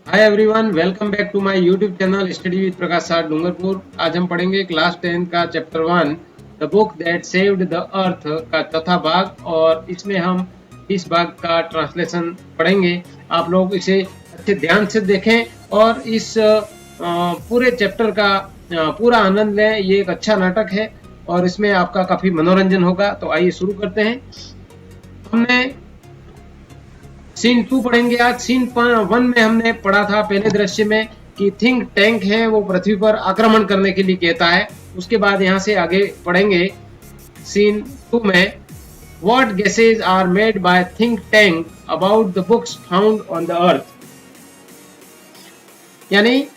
Hi everyone, welcome back to my YouTube channel study with Prakash sir Dungarpur. आज हम पढ़ेंगे class 10 का chapter 1 the book that saved the earth का चौथा भाग, और इसमें हम इस भाग का ट्रांसलेशन पढ़ेंगे। आप लोग इसे अच्छे ध्यान से देखें और इस पूरे चैप्टर का पूरा आनंद लें। ये एक अच्छा नाटक है और इसमें आपका काफी मनोरंजन होगा। तो आइए शुरू करते हैं। हमने सीन 2 पढ़ेंगे आज। सीन 1 में हमने पढ़ा था पहले दृश्य में कि थिंक टैंक है वो पृथ्वी पर आक्रमण करने के लिए कहता है। उसके बाद यहाँ से आगे पढ़ेंगे सीन 2 में what guesses are made by think tank about the books found on the earth, यानी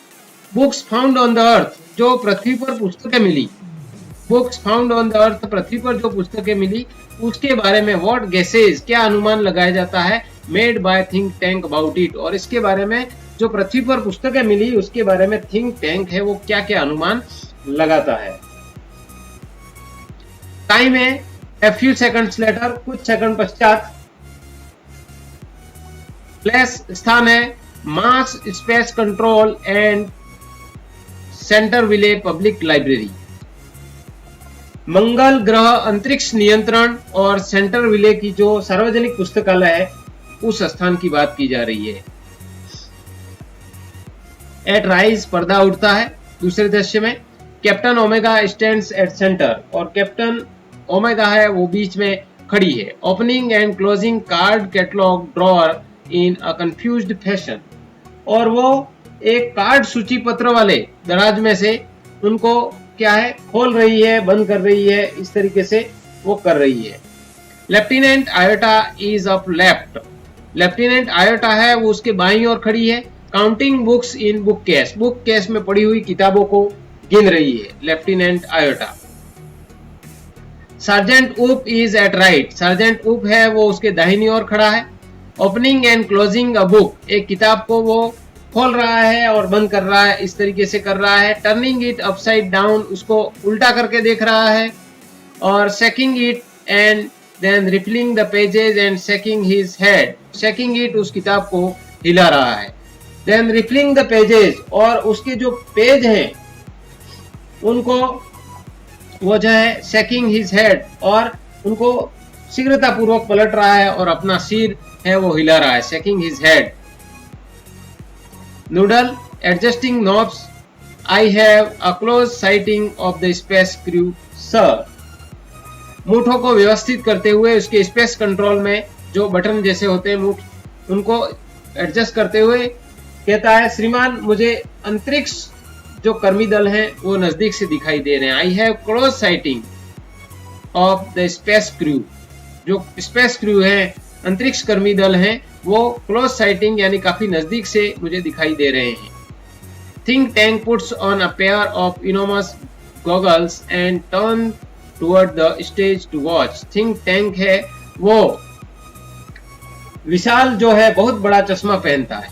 books found on the earth जो पृथ्वी पर पुस्तकें मिली, books found on the earth पृथ्वी पर जो पुस्तकें मिली उसके बारे में व्हाट गेसेस क्या अनुमान लगाया जाता है made by think tank about it, और इसके बारे में जो पृथ्वी पर पुस्तकें मिली उसके बारे में थिंक टैंक है वो क्या क्या अनुमान लगाता है। टाइम है a few seconds later, कुछ सेकंड पश्चात। प्लेस स्थान है Mars space control and centerville public library. मंगल ग्रह अंतरिक्ष नियंत्रण और सेंटर विले की जो सार्वजनिक पुस्तकालय है उस स्थान की बात की जा रही है। एट राइज पर्दा उठता है। दूसरे दृश्य में captain omega stands at centre, और कैप्टन ओमेगा है वो बीच में खड़ी है। Opening and closing card catalogue drawer in a confused fashion, और वो एक कार्ड सूची पत्र वाले दराज में से उनको क्या है खोल रही है, बंद कर रही है, इस तरीके से वो कर रही है। Lieutenant iota is up left, lieutenant iota है वो उसके बाईं ओर खड़ी है। Counting books in book case, book case में पड़ी हुई किताबों को गिन रही है लेफ्टिनेंट आयोटा। सार्जेंट ऊप इज एट राइट, सार्जेंट ऊप है वो उसके दाहिनी ओर खड़ा है। Opening and closing a book, एक किताब को वो खोल रहा है और बंद कर रहा है, इस तरीके से कर रहा है। टर्निंग इट अपसाइड डाउन, उसको उल्टा करके देख रहा है। और shaking it and then riffling the pages and shaking his head, shaking it उस किताब को हिला रहा है। देन रिफलिंग द पेजेस, और उसके जो पेज हैं उनको वो जो है शेकिंग हिज हेड, और उनको शीघ्रतापूर्वक पलट रहा है और अपना सिर है वो हिला रहा है, shaking his head. Noodle adjusting knobs, I have a close sighting of the space crew sir, मूठों को व्यवस्थित करते हुए उसके स्पेस कंट्रोल में जो बटन जैसे होते हैं मूठ, उनको एडजस्ट करते हुए कहता है श्रीमान मुझे अंतरिक्ष जो कर्मी दल हैं वो नजदीक से दिखाई दे रहे हैं। I have close sighting of the space crew, जो स्पेस क्रू है अंतरिक्ष कर्मी दल हैं वो क्लोज साइटिंग यानी काफी नजदीक से मुझे दिखाई दे रहे हैं। Think Tank puts on a pair of enormous goggles and turn toward the stage to watch, Think Tank है वो विशाल जो है बहुत बड़ा चश्मा पहनता है,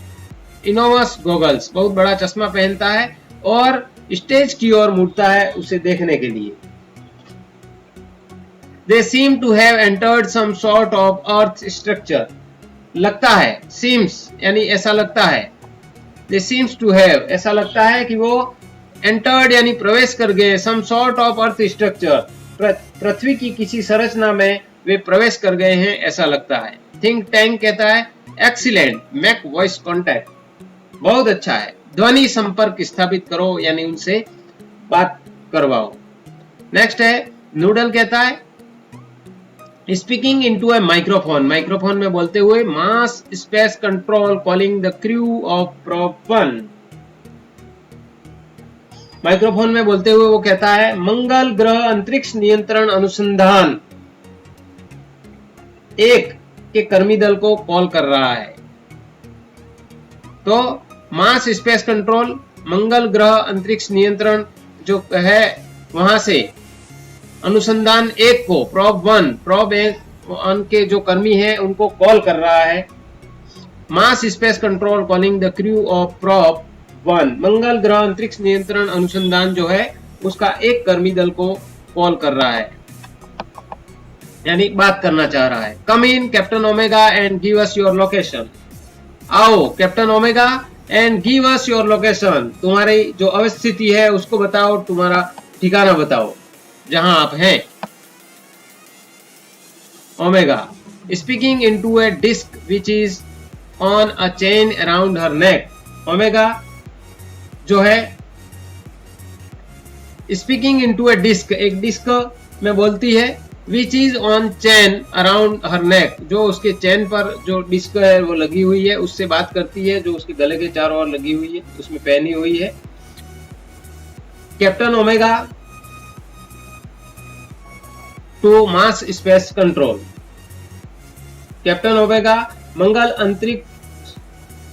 इनोमस गॉगल्स बहुत बड़ा चश्मा पहनता है और स्टेज की ओर मुड़ता है उसे देखने के लिए। They seem to have entered some sort of earth structure, लगता है, seems यानी ऐसा लगता है, they seems to have ऐसा लगता है कि वो entered यानी प्रवेश कर गए, some sort of earth structure पृथ्वी की किसी संरचना में वे प्रवेश कर गए हैं ऐसा लगता है। थिंक टैंक कहता है एक्सीलेंट, मेक वॉइस कॉन्टैक्ट, बहुत अच्छा है, ध्वनि संपर्क स्थापित करो यानी उनसे बात करवाओ। नेक्स्ट है नूडल कहता है speaking into a microphone, microphone में बोलते हुए Mars space control calling the crew of probe 1, microphone में बोलते हुए वो कहता है मंगल ग्रह अंतरिक्ष नियंत्रण अनुसंधान 1 के कर्मी दल को कॉल कर रहा है। तो मास स्पेस कंट्रोल मंगल ग्रह अंतरिक्ष नियंत्रण जो है वहां से अनुसंधान 1 को प्रोब 1, प्रोब 1 के जो कर्मी हैं उनको कॉल कर रहा है। Mars space control calling the crew of probe 1, मंगल ग्रह अंतरिक्ष नियंत्रण अनुसंधान जो है उसका एक कर्मी दल को कॉल कर रहा है यानी बात करना चाह रहा है। Come in captain Omega and give us your location, आओ captain Omega and give us your location, तुम्हारी जो अवस्थिति है उसको बताओ, तुम्हारा ठिकाना बताओ जहां आप हैं। Omega speaking into a disc which is on a chain around her neck. Omega जो है स्पीकिंग इनटू ए डिस्क, एक डिस्क में बोलती है, which is on chain around her neck, जो उसके चेन पर जो डिस्क है वो लगी हुई है, उससे बात करती है, जो उसके गले के चारों ओर लगी हुई है, उसमें पहनी हुई है। Captain Omega to Mars space control. Captain Omega मंगल अंतरिक्ष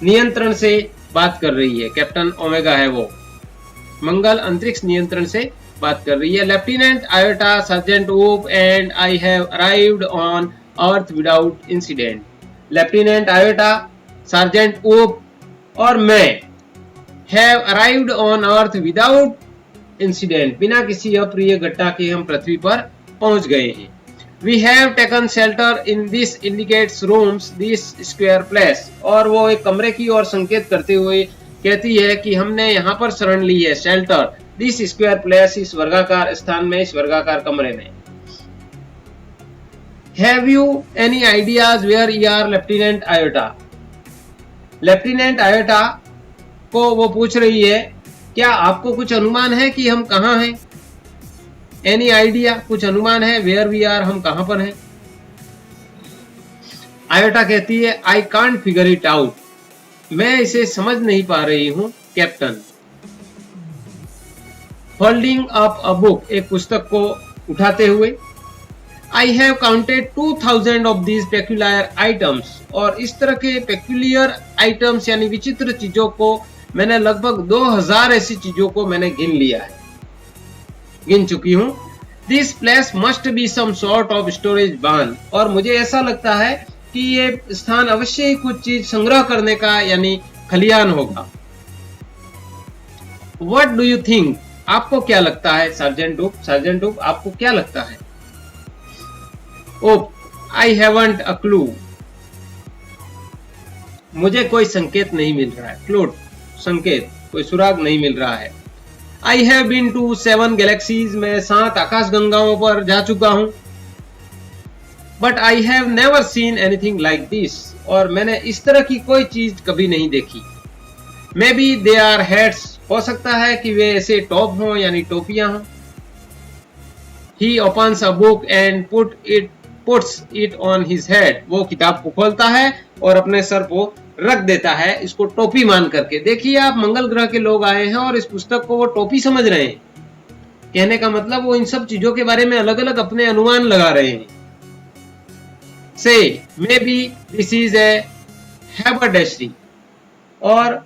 नियंत्रण से बात कर रही है। कैप्टन ओमेगा है वो मंगल अंतरिक्ष नियंत्रण से बात कर रही है। Lieutenant Iota sergeant Oop and I have arrived on earth without incident. Lieutenant Iota sergeant Oop और मैं have arrived on earth without incident, बिना किसी अप्रिय घटना के हम पृथ्वी पर पहुंच गए हैं। We have taken shelter in this indicates rooms this square place, और वो एक कमरे की ओर संकेत करते हुए कहती है कि हमने यहाँ पर शरण ली है, शेल्टर दिस स्क्वायर प्लेस, इस वर्गाकार स्थान में, इस वर्गाकार कमरे में। Have you any ideas where you are lieutenant Iota. Lieutenant Iota को वो पूछ रही है, क्या आपको कुछ अनुमान है कि हम कहाँ हैं। एनी आइडिया, कुछ अनुमान है, वेयर वी आर, हम कहाँ पर हैं। आयोटा कहती है, I can't figure it out, मैं इसे समझ नहीं पा रही हूं captain. Holding up a book, एक पुस्तक को उठाते हुए। I have counted 2000 of these peculiar items, और इस तरह के पेक्यूलियर आइटम्स यानी विचित्र चीजों को मैंने लगभग 2000 ऐसी चीजों को मैंने गिन चुकी हूं। This place must be some sort of storage barn, और मुझे ऐसा लगता है कि ये स्थान अवश्य ही कुछ चीज संग्रह करने का यानी खलियान होगा। What do you think? आपको क्या लगता है सर्जेंट ओप। सर्जेंट ओप, आपको क्या लगता है। ओप, I haven't a clue, मुझे कोई संकेत नहीं मिल रहा है। क्लूड, संकेत, कोई सुराग नहीं मिल रहा है। I have been to 7 galaxies, मैं 7 आकाश गंगाओं पर जा चुका हूं। But I have never seen anything like this, और मैंने इस तरह की कोई चीज कभी नहीं देखी। Maybe they are hats, हो सकता है कि वे ऐसे टॉप हों यानी टोपियां हों। He opens a book and puts it on his head, वो किताब को खोलता है और अपने सर को रख देता है, इसको टोपी मान करके। देखिए आप, मंगल ग्रह के लोग आए हैं और इस पुस्तक को वो टोपी समझ रहे हैं। कहने का मतलब वो इन सब चीजों के बारे में अलग अलग अपने अनुमान लगा रहे हैं। Say, maybe this is a haberdashery, और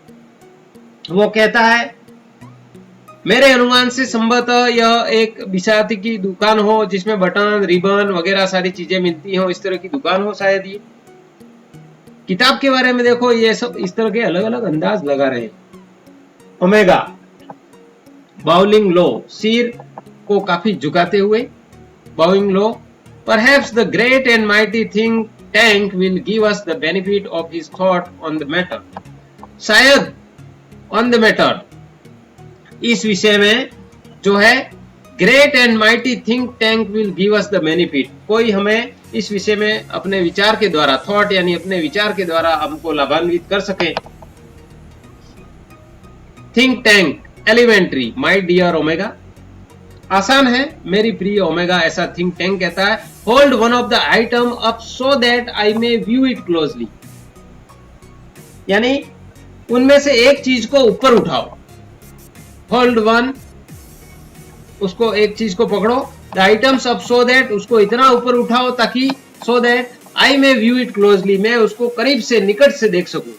वो कहता है, मेरे अनुमान से संभवतः यह एक बिसाती की दुकान हो जिसमें बटन, रिबन वगैरह सारी चीजें मिलती हो, इस तरह की दुकान हो शायद ये। किताब के बारे में देखो, ये सब इस तरह के अलग अलग अंदाज लगा रहे हैं। ओमेगा बाउलिंग लो, सिर को काफी झुकाते हुए, बाउइंग लो। Perhaps the great and mighty think tank will give us the benefit of his thought on the matter. शायद on the matter, इस विषय में जो है great and mighty think tank will give us the benefit, कोई हमें इस विषय में अपने विचार के द्वारा, थॉट यानी अपने विचार के द्वारा हमको लाभान्वित कर सके। Think Tank, elementary, my dear Omega, आसान है मेरी प्रिय ओमेगा, ऐसा थिंक टैंक कहता है। Hold one of the item up so that I may view it closely, यानी उनमें से एक चीज को ऊपर उठाओ। होल्ड वन, उसको एक चीज को पकड़ो। The items up so that, उसको इतना ऊपर उठाओ ताकि, so that I may view it closely, मैं उसको करीब से, निकट से देख सकूं।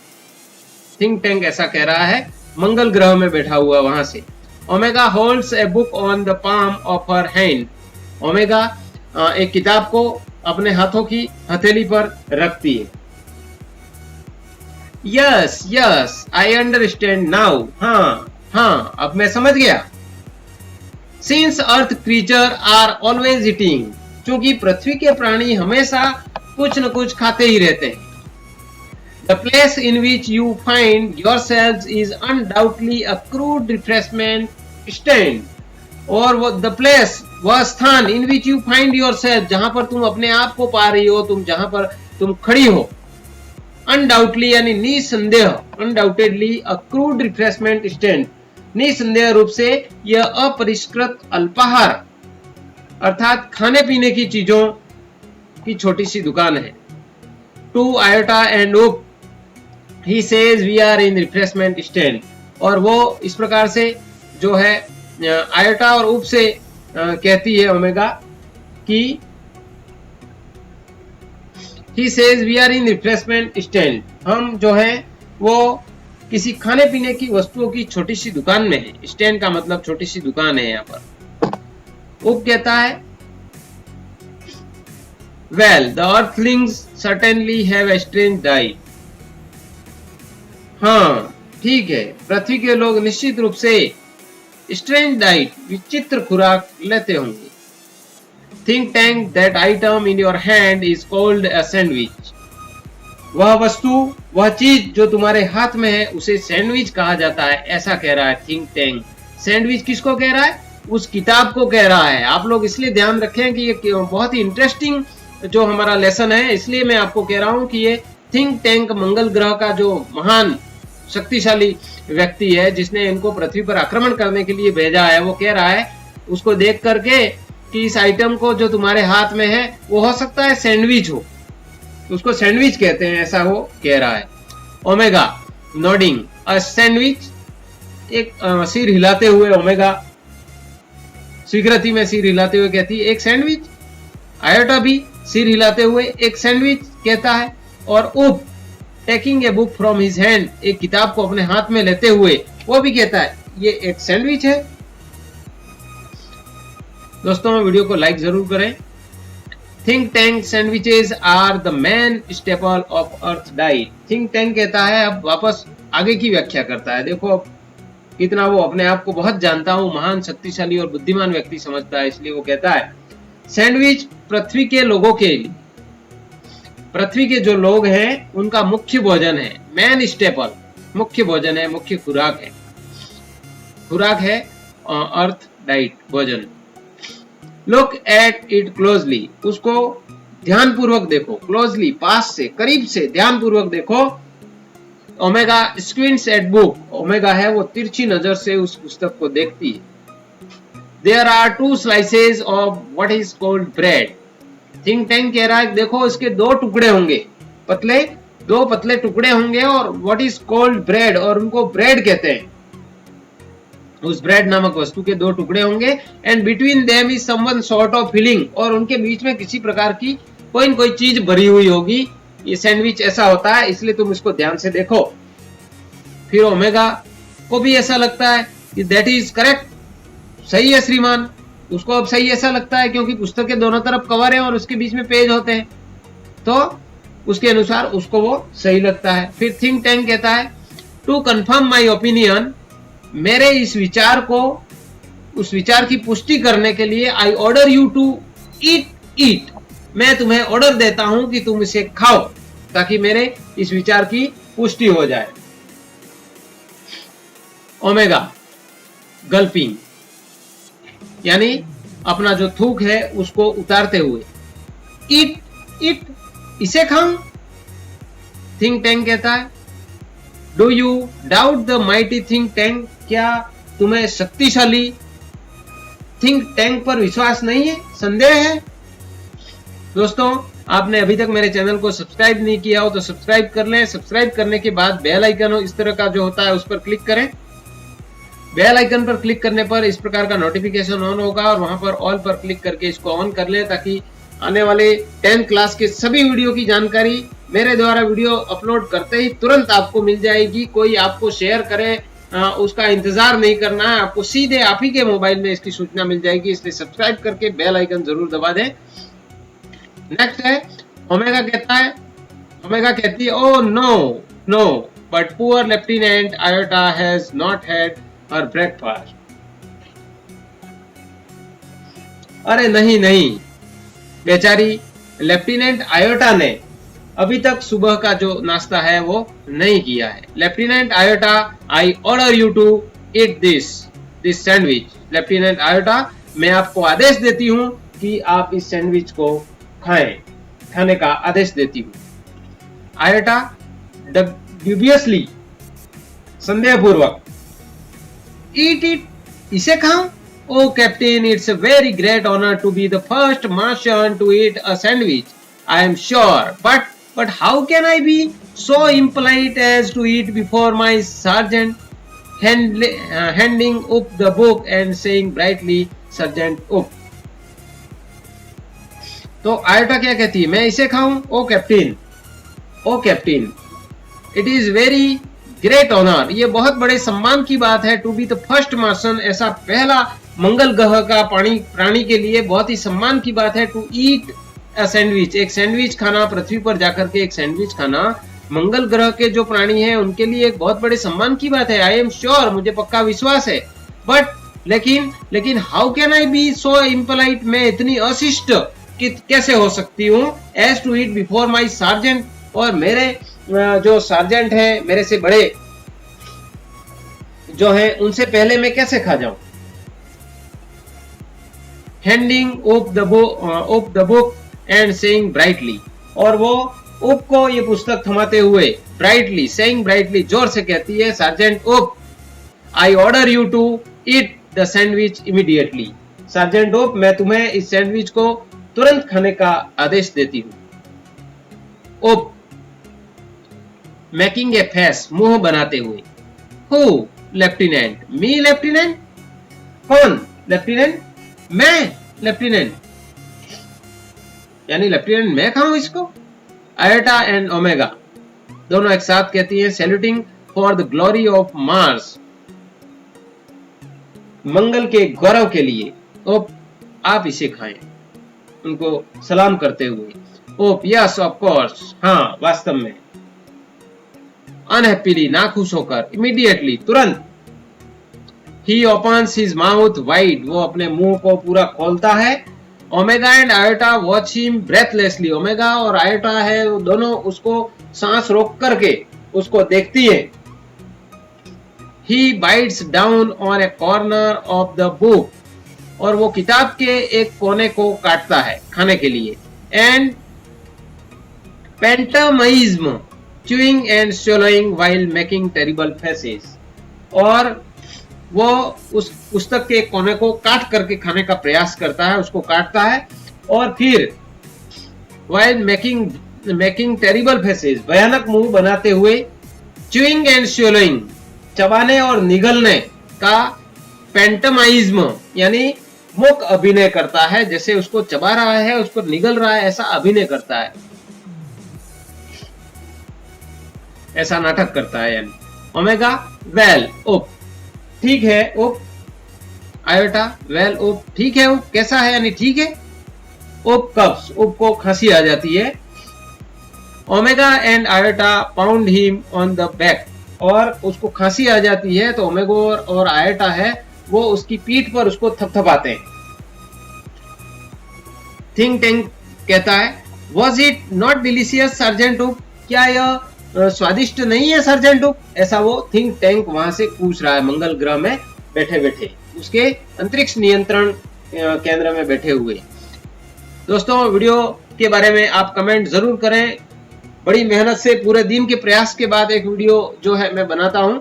थिंक टैंक ऐसा कह रहा है मंगल ग्रह में बैठा हुआ वहां से। Omega holds a book on the palm of her hand, omega एक किताब को अपने हाथों की हथेली पर रखती है। Yes yes I understand now, हाँ अब मैं समझ गया। Since earth creature are always eating, क्योंकि पृथ्वी के प्राणी हमेशा कुछ न कुछ खाते ही रहते हैं। The place in which you find yourselves is undoubtedly a crude refreshment stand. और वो the place, वह स्थान in which you find yourself, जहां पर तुम अपने आप को पा रही हो, तुम जहां पर तुम खड़ी हो, undoubtedly यानी निसंदेह, undoubtedly a crude refreshment stand, निसंदेह रूप से यह अपरिष्कृत अल्पाहार अर्थात खाने पीने की चीजों की छोटी सी दुकान है. To Iota and Up, he says we are in refreshment stand. और वो इस प्रकार से जो है आयोटा और उप से कहती है ओमेगा कि he says we are in refreshment stand. हम जो है वो किसी खाने पीने की वस्तुओं की छोटी सी दुकान में है. स्टैंड का मतलब छोटी सी दुकान है यहाँ पर. उप कहता है well the earthlings certainly have a strange diet. हाँ ठीक है, पृथ्वी के लोग निश्चित रूप से स्ट्रेंज डाइट विचित्र खुराक लेते होंगे. Think tank that item in your hand is called a sandwich. वह वस्तु, वह चीज जो तुम्हारे हाथ में है उसे सैंडविच कहा जाता है, ऐसा कह रहा है थिंक टैंक. सैंडविच किसको कह रहा है? उस किताब को कह रहा है. आप लोग इसलिए ध्यान रखें कि ये बहुत ही इंटरेस्टिंग जो हमारा लेसन है, इसलिए मैं आपको कह रहा हूं कि ये थिंक टैंक मंगल ग्रह का जो महान शक्तिशाली व्यक्ति है जिसने इनको पृथ्वी पर आक्रमण करने के लिए भेजा है, वो कह रहा है उसको देख करके कि इस आइटम को जो तुम्हारे हाथ में है वो हो सकता है सैंडविच हो, उसको सैंडविच कहते हैं, ऐसा वो कह रहा है. ओमेगा नोडिंग अ सैंडविच, एक सिर हिलाते हुए ओमेगा स्वीकृति में सिर हिलाते हुए कहती है एक सैंडविच. आयोटा भी सिर हिलाते हुए एक सैंडविच कहता है. और उप taking a book from his hand, एक किताब को अपने हाथ में लेते हुए वो भी कहता है ये एक सैंडविच है. दोस्तों वीडियो को लाइक जरूर करें. Think Tank sandwiches are the main staple of earth diet. Think tank कहता है, अब वापस आगे की व्याख्या करता है. देखो कितना वो अपने आप को बहुत जानता हूं, महान शक्तिशाली और बुद्धिमान व्यक्ति समझता है, इसलिए वो कहता है सैंडविच पृथ्वी के लोगों के लिए, पृथ्वी के जो लोग हैं उनका मुख्य भोजन है. मैन स्टेपल मुख्य भोजन है, मुख्य खुराक है, खुराक है अर्थ डाइट भोजन. लुक एट इट क्लोजली, उसको ध्यानपूर्वक देखो. क्लोजली पास से, करीब से, ध्यानपूर्वक देखो. Omega squints at book, Omega है वो तिरछी नजर से उस पुस्तक को देखती है. There are two slices of what is called bread. Think tank कह रहा है देखो इसके दो टुकड़े होंगे, पतले, दो पतले टुकड़े होंगे और what is called bread, और उनको ब्रेड कहते हैं. उस ब्रेड नामक वस्तु के दो टुकड़े होंगे. And between them is someone sort of filling, और उनके बीच में किसी प्रकार की कोई न कोई चीज भरी हुई होगी. ये सैंडविच ऐसा होता है, इसलिए तुम इसको ध्यान से देखो. फिर ओमेगा को भी ऐसा लगता है कि दैट इज करेक्ट, सही है श्रीमान. उसको अब सही ऐसा लगता है क्योंकि पुस्तक के दोनों तरफ कवर है और उसके बीच में पेज होते हैं, तो उसके अनुसार उसको वो सही लगता है. फिर थिंक टैंक कहता है टू कंफर्म माई ओपिनियन, मेरे इस विचार को, उस विचार की पुष्टि करने के लिए I order you to eat it, मैं तुम्हें ऑर्डर देता हूं कि तुम इसे खाओ ताकि मेरे इस विचार की पुष्टि हो जाए. ओमेगा गल्पिंग यानी अपना जो थूक है उसको उतारते हुए. इट इट, इसे खाऊं, थिंक टैंक कहता है. Do you doubt the mighty think tank, क्या तुम्हें शक्तिशाली थिंक टैंक पर विश्वास नहीं है, संदेह है? दोस्तों आपने अभी तक मेरे चैनल को सब्सक्राइब नहीं किया हो तो सब्सक्राइब कर लें. सब्सक्राइब करने के बाद बेल आइकन इस तरह का जो होता है उस पर क्लिक करें. बेल आइकन पर क्लिक करने पर इस प्रकार का नोटिफिकेशन ऑन होगा और वहां पर ऑल पर क्लिक करके इसको ऑन कर लें ताकि आने वाले 10th क्लास के सभी वीडियो की जानकारी मेरे द्वारा वीडियो अपलोड करते ही तुरंत आपको मिल जाएगी. कोई आपको शेयर करे उसका इंतजार नहीं करना है, आपको सीधे आप ही के मोबाइल में इसकी सूचना मिल जाएगी. इसलिए सब्सक्राइब करके बेल आइकन जरूर दबा दें. नेक्स्ट है ओमेगा कहता है, ओमेगा कहती है oh no no but poor lieutenant Iota has not had her breakfast. अरे नहीं नहीं, बेचारी लेफ्टिनेंट आयोटा ने अभी तक सुबह का जो नाश्ता है वो नहीं किया है। Lieutenant Iota, I order you to eat this sandwich. Lieutenant Iota, मैं आपको आदेश देती हूँ कि आप इस सैंडविच को खाएं, खाने का आदेश देती हूँ। आयोटा ड्यूबियसली, संदेहपूर्वक, ईट इट, इसे खाऊं? Oh Captain, it's a very great honor to be the first Martian to eat a sandwich, I am sure. But how can I be so impolite as to eat before my sergeant, handing up the book and saying brightly, Sergeant up. तो Iota क्या कहती है? मैं इसे खाऊं? Oh captain, it is very great honour, ये बहुत बड़े सम्मान की बात है, to be the first Martian, ऐसा पहला मंगल ग्रह का प्राणी के लिए बहुत ही सम्मान की बात है। टू ईट अ सैंडविच, एक सैंडविच खाना, पृथ्वी पर जाकर के एक सैंडविच खाना मंगल ग्रह के जो प्राणी हैं उनके लिए एक बहुत बड़े सम्मान की बात है। आई एम श्योर, मुझे पक्का विश्वास है। बट लेकिन how can I be so impolite, मैं इतनी अशिष्ट कैसे हो सकती हूँ? As to eat before my sergeant, और मेरे जो सार्जेंट है, मेरे से बड़े जो है, उनसे पहले मैं कैसे खा जाऊं? Handing up the book and saying brightly, और वो उप को ये पुस्तक थमाते हुए ब्राइटली, सेइंग ब्राइटली, जोर से कहती है, sergeant Oop, I order you to eat the sandwich immediately. Sergeant Oop, मैं तुम्हें इस सैंडविच को तुरंत खाने का आदेश देती हूं। उप, मेकिंग ए फेस, मुंह बनाते हुए। हु? लेफ्टिनेंट। Me lieutenant? कौन लेफ्टिनेंट? मैं लेफ्टिनेंट, यानी लेफ्टिनेंट मैं खाऊं इसको? आयोटा एंड ओमेगा दोनों एक साथ कहती हैं, saluting for the glory of Mars, मंगल के गौरव के लिए। ओप, आप इसे खाएं, उनको सलाम करते हुए। ओप, यस ऑफ कोर्स, हाँ वास्तव में। अनहैप्पीली, नाखुश होकर, इमीडिएटली, तुरंत। He opens his mouth wide, वो अपने मुंह को पूरा खोलता है। Omega and Iota watch him breathlessly, Omega और आयोटा है वो दोनों उसको सांस रोक करके उसको देखती है। He bites down on a corner of the book, और वो किताब के एक कोने को काटता है खाने के लिए। And pantomimes, chewing and swallowing while making terrible faces, और वो उस पुस्तक के कोने को काट करके खाने का प्रयास करता है, उसको काटता है, और फिर while making terrible faces, भयानक मुंह बनाते हुए, chewing and swallowing, चबाने और निगलने का पैंटमाइज्म, यानी मुख अभिनय करता है, जैसे उसको चबा रहा है, उसको निगल रहा है, ऐसा अभिनय करता है, ऐसा नाटक करता है। यानी ओमेगा, वेल उप, ठीक है उप। आयोटा, वेल उप, ठीक है उप, कैसा है? यानी ठीक है। उप कप्स, उप को खांसी आ जाती है। Omega and iota pound him on the back, और उसको खांसी आ जाती है तो ओमेगा और आयोटा है वो उसकी पीठ पर उसको थपथपाते हैं। थिंक टैंक कहता है, was it not delicious sergeant उप, क्या यह स्वादिष्ट नहीं है सर्जेंट उप? ऐसा वो थिंक टैंक वहां से पूछ रहा है, मंगल ग्रह में बैठे बैठे, उसके अंतरिक्ष नियंत्रण केंद्र में बैठे हुए। दोस्तों, वीडियो के बारे में आप कमेंट जरूर करें। बड़ी मेहनत से पूरे दिन के प्रयास के बाद एक वीडियो जो है मैं बनाता हूं,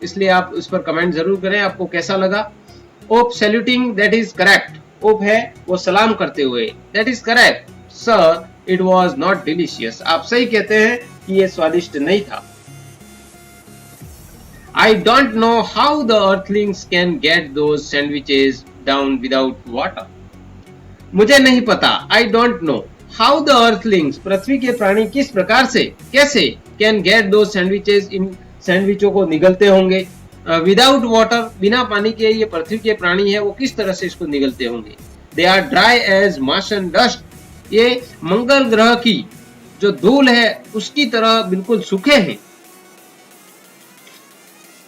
इसलिए आप उस पर कमेंट जरूर करें, आपको कैसा लगा। ओप सैल्यूटिंग, दैट इज करेक्ट, ओप है वो सलाम करते हुए, that is correct sir, it was not delicious, आप सही कहते हैं कि ये स्वादिष्ट नहीं था। I don't know how the earthlings can get those sandwiches down without water. मुझे नहीं पता, I don't know how the earthlings, पृथ्वी के प्राणी किस प्रकार से, कैसे, can get those sandwiches, इन सैंडविचों को निगलते होंगे, विदाउट वाटर, बिना पानी के ये पृथ्वी के प्राणी है वो किस तरह से इसको निगलते होंगे। They are dry as Martian dust, ये मंगल ग्रह की जो धूल है उसकी तरह बिल्कुल सूखे हैं।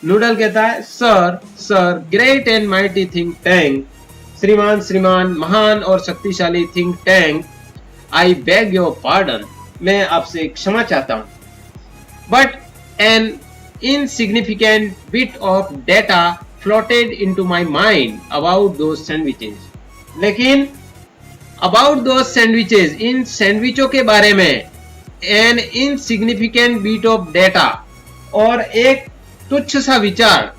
नूडल कहता है, sir great and mighty think Tank, श्रीमान महान और शक्तिशाली Think Tank, I beg your pardon, मैं आपसे क्षमा चाहता हूं. But an insignificant bit of data floated into my mind about those sandwiches. लेकिन about those sandwiches, इन सैंडविचों के बारे में an insignificant bit of data, और एक तुच्छ सा विचार,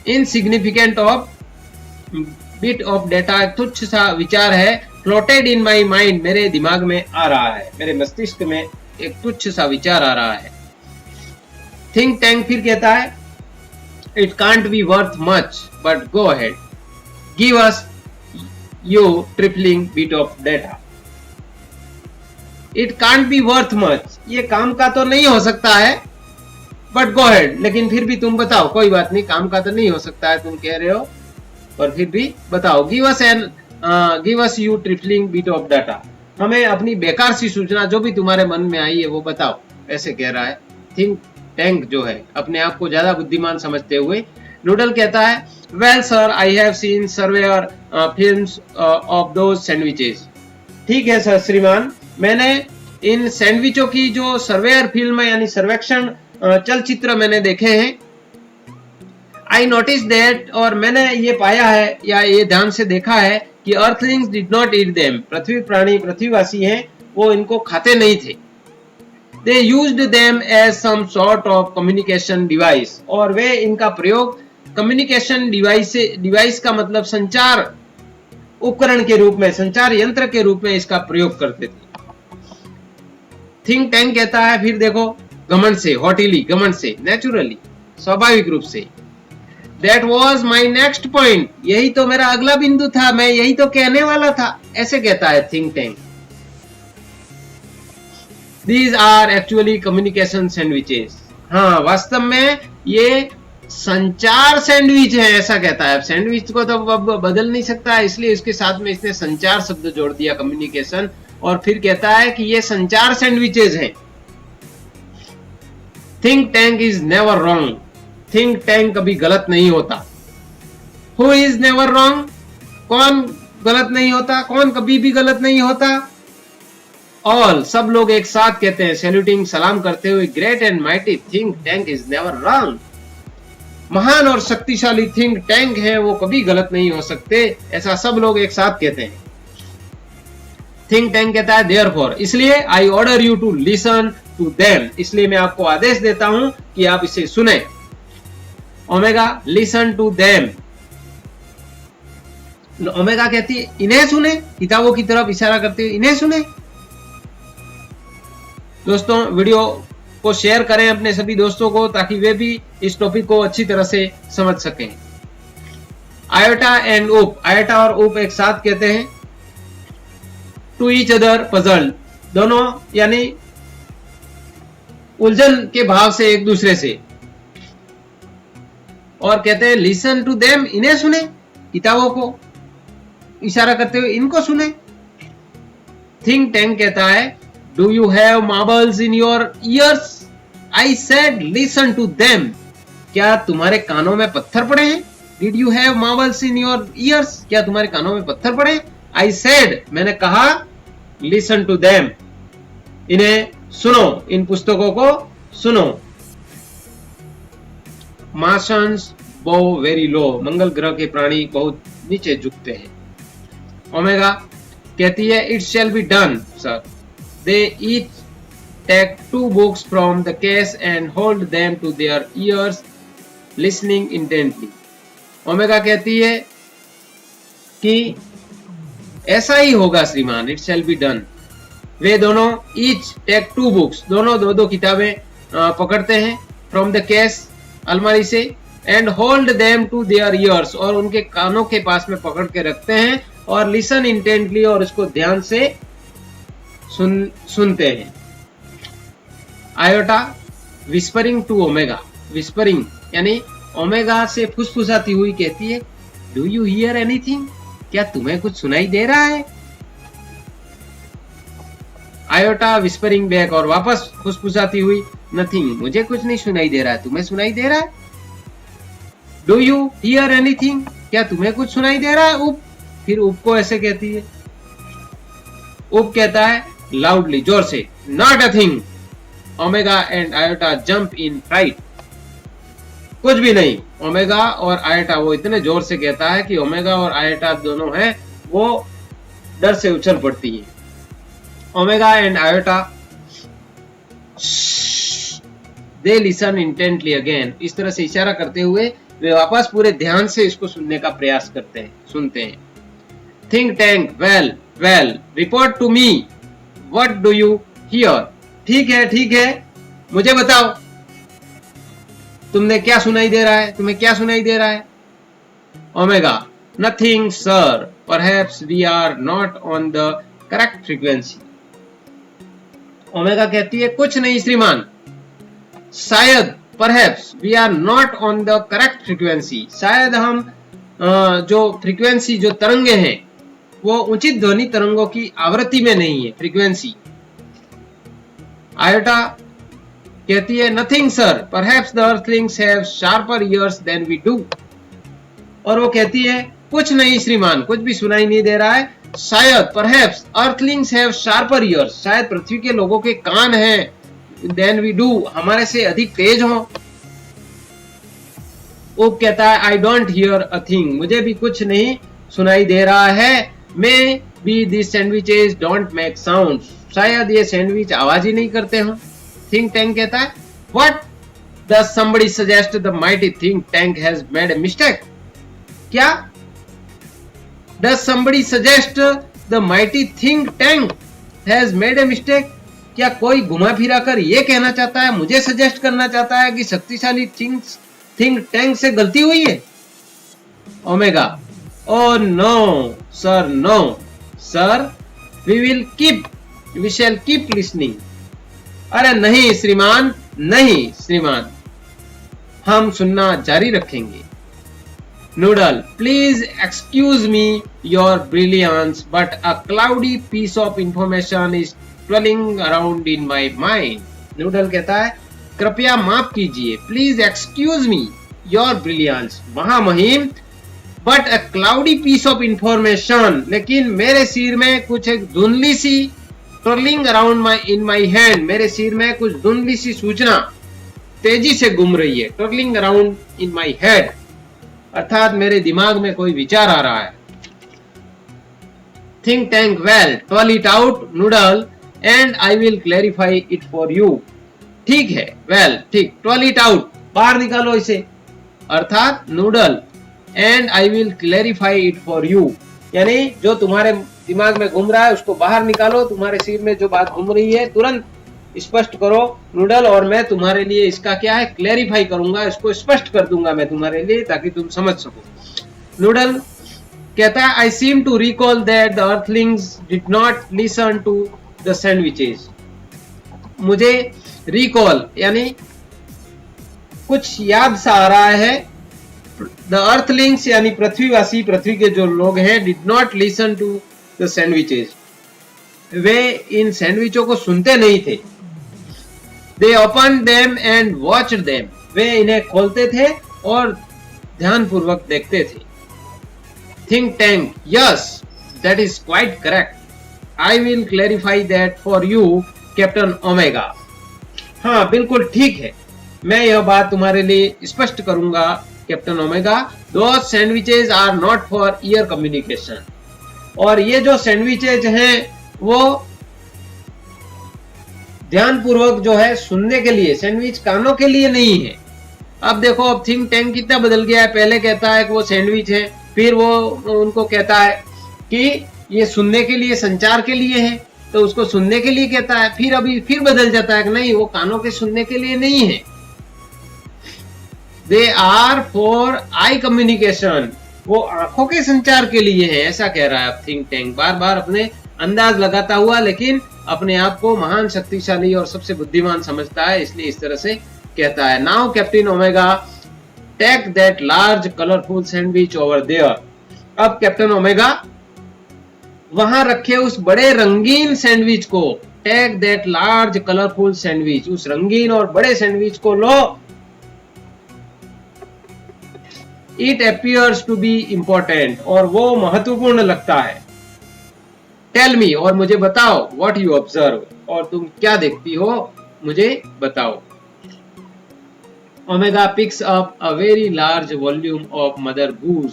insignificant of bit of data, तुच्छ सा विचार है, floated in my mind, मेरे दिमाग में आ रहा है, मेरे मस्तिष्क में एक तुच्छ सा विचार आ रहा है. थिंक टैंक फिर कहता है it can't be worth much but go ahead, give us you tripling bit of data. It can't be worth much, ये काम का तो नहीं हो सकता है, बट गो अहेड, लेकिन फिर भी तुम बताओ, कोई बात नहीं, काम का तो नहीं हो सकता है तुम कह रहे हो, पर फिर भी बताओ. Give us you tripling bit of data, हमें अपनी बेकार सी सूचना जो भी तुम्हारे मन में आई है वो बताओ, ऐसे कह रहा है थिंक टैंक जो है, अपने आप को ज्यादा बुद्धिमान समझते हुए. नूडल कहता है well sir I have seen surveyor films of those sandwiches. ठीक है सर श्रीमान, मैंने इन सैंडविचों की जो सर्वेयर फिल्म यानी सर्वेक्षण चलचित्र मैंने देखे हैं. आई नोटिस दैट, और मैंने ये पाया है या ये ध्यान से देखा है कि earthlings did not eat them, पृथ्वी प्राणी, पृथ्वीवासी हैं, वो इनको खाते नहीं थे. They used them as some sort of communication device, और वे इनका प्रयोग कम्युनिकेशन डिवाइस का मतलब संचार उपकरण के रूप में, संचार यंत्र के रूप में इसका प्रयोग करते थे. थिंक टैंक कहता है फिर देखो घमंड से, हॉटिली, घमंड से, नेचुरली, स्वाभाविक रूप से. That was my next point, यही तो मेरा अगला बिंदु था, मैं यही तो कहने वाला था, ऐसे कहता है think tank. These are actually communication sandwiches. हाँ, वास्तव में ये संचार सैंडविच है, ऐसा कहता है. सैंडविच को तो अब बदल नहीं सकता है, इसलिए इसके साथ में इसने संचार शब्द जोड़ दिया, कम्युनिकेशन, और फिर कहता है कि ये संचार सैंडविचेज हैं. Think tank is never wrong, think tank कभी गलत नहीं होता. हु इज नेवर रॉन्ग, कौन गलत नहीं होता, कौन कभी भी गलत नहीं होता. ऑल, सब लोग एक साथ कहते हैं, सैल्यूटिंग, सलाम करते हुए, great and mighty think tank is never wrong. महान और शक्तिशाली थिंक टैंक है, वो कभी गलत नहीं हो सकते, ऐसा सब लोग एक साथ कहते हैं. थिंक टैंक कहता है देयरफॉर, इसलिए I order you to listen to them, इसलिए मैं आपको आदेश देता हूं कि आप इसे सुने. Omega, listen to them. Omega कहती है इन्हें सुने, किताबों की तरफ इशारा करते हुए, इन्हें सुने. दोस्तों वीडियो को शेयर करें अपने सभी दोस्तों को, ताकि वे भी इस टॉपिक को अच्छी तरह से समझ सकें. आयोटा एंड ऊप, आयोटा और ऊप एक साथ कहते हैं टू ईच अदर पजल्ड, दोनों यानी उलझन के भाव से एक दूसरे से, और कहते हैं लिसन टू देम, इन्हें सुने, किताबों को इशारा करते हुए इनको सुने. थिंक टैंक कहता है do you have marbles in your ears, I said listen to them, क्या तुम्हारे कानों में पत्थर पड़े हैं. Did you have marbles in your ears, क्या तुम्हारे कानों में पत्थर पड़े. आई सेड, मैंने कहा, लिसन टू देम, इन्हें सुनो, इन पुस्तकों को सुनो. मार्शंस बो वेरी लो, मंगल ग्रह के प्राणी बहुत नीचे झुकते हैं. ओमेगा कहती है it shall be done sir. They each take 2 books from the case and hold them to their ears listening intently. Omega कहती है कि ऐसा ही होगा श्रीमान, इट शैल बी डन. वे दोनों ईच टेक 2 books, दोनों दो दो किताबें पकड़ते हैं, फ्रॉम द केस, अलमारी से, and hold them to their ears, और उनके कानों के पास में पकड़ के रखते हैं, और लिसन इंटेंटली, और इसको ध्यान से सुनते हैं. Iota whispering to Omega, whispering यानी ओमेगा से फुसफुसाती हुई कहती है डू यू हियर एनीथिंग, क्या तुम्हें कुछ सुनाई दे रहा है. आयोटा विस्परिंग बैक, और वापस फुसफुसाती हुई नथिंग, मुझे कुछ नहीं सुनाई दे रहा है, तुम्हें सुनाई दे रहा है. डू यू हियर एनीथिंग, क्या तुम्हें कुछ सुनाई दे रहा है. उप, फिर उप को ऐसे कहती है उप कहता है लाउडली, जोर से, not a thing. Omega and Iota jump in fright, कुछ भी नहीं। ओमेगा और आयोटा वो इतने जोर से कहता है कि ओमेगा और आयोटा दोनों हैं वो डर से उछल पड़ती है। Omega and iota they listen intently again, इस तरह से इशारा करते हुए वे वापस पूरे ध्यान से इसको सुनने का प्रयास करते हैं, सुनते हैं। Think tank, well well, report to me, what do you hear. ठीक है, मुझे बताओ तुमने क्या सुनाई दे रहा है, तुम्हें क्या सुनाई दे रहा है। Omega, nothing sir, perhaps we are not on the correct frequency. ओमेगा कहती है कुछ नहीं श्रीमान, शायद, perhaps we are not on the correct frequency, शायद हम जो फ्रीक्वेंसी, जो तरंगे हैं वो उचित ध्वनि तरंगों की आवृत्ति में नहीं है, फ्रीक्वेंसी। आयोटा कहती है nothing sir, perhaps the earthlings have sharper ears than we do. और वो कहती है कुछ नहीं श्रीमान, कुछ भी सुनाई नहीं दे रहा है, शायद, perhaps Earthlings have sharper years, शायद पृथ्वी के लोगों के कान हैं, देन वी डू, हमारे से अधिक तेज हो। उप कहता है I don't hear a thing, मुझे भी कुछ नहीं सुनाई दे रहा है। May be this sandwiches don't make sound, शायद ये सैंडविच आवाज ही नहीं करते हो। थिंक टैंक कहता है what does somebody suggest the mighty think tank has made a mistake. क्या, does somebody suggest the mighty think tank has made a mistake, क्या कोई घुमा फिरा कर ये कहना चाहता है, मुझे सजेस्ट करना चाहता है कि शक्तिशाली थिंक टैंक से गलती हुई है। Omega, oh no sir, no sir, we shall keep listening. अरे नहीं श्रीमान, नहीं श्रीमान, हम सुनना जारी रखेंगे। Noodle, please excuse me your brilliance, but a cloudy piece of information is twirling around in my mind. Noodle कहता है कृपया माफ कीजिए, please excuse me your brilliance, महामहिम, but a cloudy piece of information, लेकिन मेरे सिर में कुछ एक धुंधली सी, ट्वेलिंग अराउंड इन माई हैंड, मेरे सिर में कुछ धुंधली सी सूचना तेजी से घूम रही है। ट्वेलिंग अराउंड इन माई हेड, अर्थात मेरे दिमाग में कोई विचार आ रहा है। Think tank, well, twelve it out noodle and I will clarify it for you. ठीक है, वेल, ठीक, ट्वेल इट आउट, बाहर निकालो इसे, अर्थात noodle, and I will clarify it for you, यानी जो तुम्हारे दिमाग में घूम रहा है उसको बाहर निकालो, तुम्हारे सिर में जो बात घूम रही है तुरंत स्पष्ट करो नूडल, और मैं तुम्हारे लिए इसका क्या है क्लैरिफाई करूंगा, इसको स्पष्ट कर दूंगा मैं तुम्हारे लिए, ताकि तुम समझ सको। नूडल कहता है I seem to recall that the earthlings did not listen to the sandwiches. मुझे रिकॉल यानी कुछ याद सा आ रहा है, द अर्थलिंग्स यानी पृथ्वीवासी, पृथ्वी के जो लोग हैं, did not listen to the sandwiches, वे इन सैंडविचों को सुनते नहीं थे। They open them and watched them, वे इन्हें खोलते थे और ध्यानपूर्वक देखते थे। Think tank, yes, that is quite correct, I will clarify that for you captain Omega. हाँ बिल्कुल ठीक है, मैं यह बात तुम्हारे लिए स्पष्ट करूंगा captain Omega. Two sandwiches are not for ear communication, और ये जो सैंडविचेज हैं वो ध्यानपूर्वक जो है सुनने के लिए, सैंडविच कानों के लिए नहीं है। अब देखो, अब थिंक टैंक कितना बदल गया है, पहले कहता है कि वो सैंडविच है, फिर वो उनको कहता है कि ये सुनने के लिए, संचार के लिए है, तो उसको सुनने के लिए कहता है, फिर अभी फिर बदल जाता है कि नहीं, वो कानों के सुनने के लिए नहीं है। They are for eye communication, वो आंखों के संचार के लिए है, ऐसा कह रहा है अब थिंक टैंक, बार बार अपने अंदाज लगाता हुआ, लेकिन अपने आप को महान, शक्तिशाली और सबसे बुद्धिमान समझता है, इसलिए इस तरह से कहता है। Now captain Omega take that large colourful sandwich over there. अब कैप्टन ओमेगा वहां रखे उस बड़े रंगीन सैंडविच को, take that large colourful sandwich, उस रंगीन और बड़े सैंडविच को लो। It appears to be important, और वो महत्वपूर्ण लगता है। टेल मी, और मुझे बताओ, व्हाट यू ऑब्जर्व, और तुम क्या देखती हो मुझे बताओ। Omega picks up a very large volume of Mother Goose.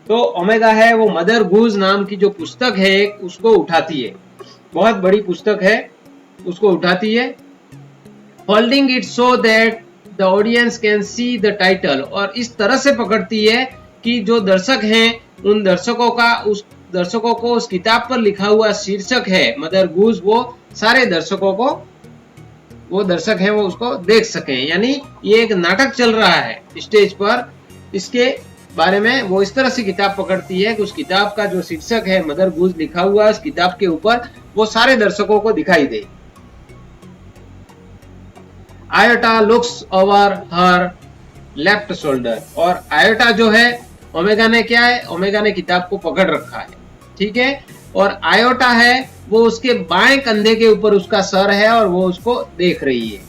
तो ओमेगा है वो मदर गूज नाम की जो पुस्तक है उसको उठाती है, बहुत बड़ी पुस्तक है, उसको उठाती है, holding it so that the audience can see the title, और इस तरह से पकड़ती है कि जो दर्शक हैं उन दर्शकों को उस किताब पर लिखा हुआ शीर्षक है मदर गूज, वो सारे दर्शकों को, वो दर्शक हैं वो उसको देख सकें। यानी ये एक नाटक चल रहा है स्टेज पर, इसके बारे में वो इस तरह से किताब पकड़ती है कि उस किताब का जो शीर्षक है मदर गूज लिखा हुआ है उस किताब के ऊपर वो सारे दर्शकों को दिखाई दे। Iota looks over her left shoulder, और आयोटा जो है ओमेगा ने क्या है, ओमेगा ने किताब को पकड़ रखा है, ठीक है, और आयोटा है वो उसके बाएं कंधे के ऊपर उसका सर है और वो उसको देख रही है।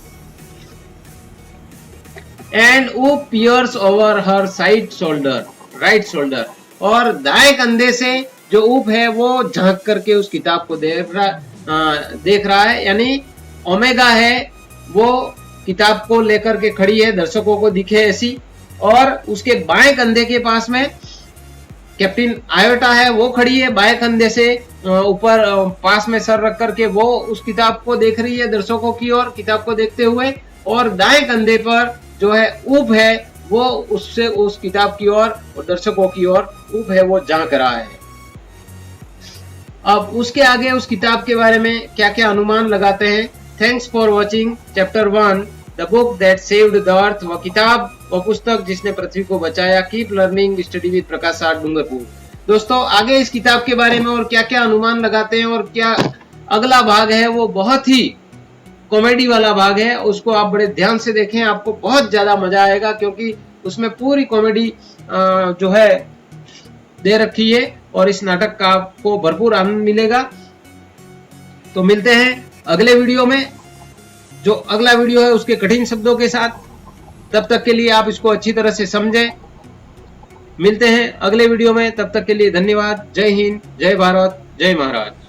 एंड वो peers over her side shoulder, right shoulder, और दाएं कंधे से जो ऊप है वो झांक करके उस किताब को देख रहा है। यानी ओमेगा है वो किताब को लेकर के खड़ी है, दर्शकों को दिखे ऐसी, और उसके बाएं कंधे के पास में कैप्टन आयोटा है वो खड़ी है, बाएं कंधे से ऊपर पास में सर रख करके वो उस किताब को देख रही है दर्शकों की ओर, किताब को देखते हुए, और दाएं कंधे पर जो है ऊप है वो उससे उस किताब की ओर और दर्शकों की ओर ऊप है वो झांक रहा है। अब उसके आगे उस किताब के बारे में क्या क्या अनुमान लगाते हैं। Thanks for watching chapter 1 the book that saved the अर्थ, वो किताब, वो पुस्तक जिसने पृथ्वी को बचाया। कीप लर्निंग स्टडी विद प्रकाश साठ डूंगरपुर। दोस्तों आगे इस किताब के बारे में और क्या क्या अनुमान लगाते हैं और क्या अगला भाग है वो बहुत ही कॉमेडी वाला भाग है, उसको आप बड़े ध्यान से देखें, आपको बहुत ज्यादा मजा आएगा क्योंकि उसमें पूरी कॉमेडी जो है दे रखी है और इस नाटक का आपको भरपूर आनंद मिलेगा। तो मिलते हैं अगले वीडियो में, जो अगला वीडियो है उसके कठिन शब्दों के साथ। तब तक के लिए आप इसको अच्छी तरह से समझें। मिलते हैं अगले वीडियो में, तब तक के लिए धन्यवाद। जय हिंद, जय भारत, जय महाराज।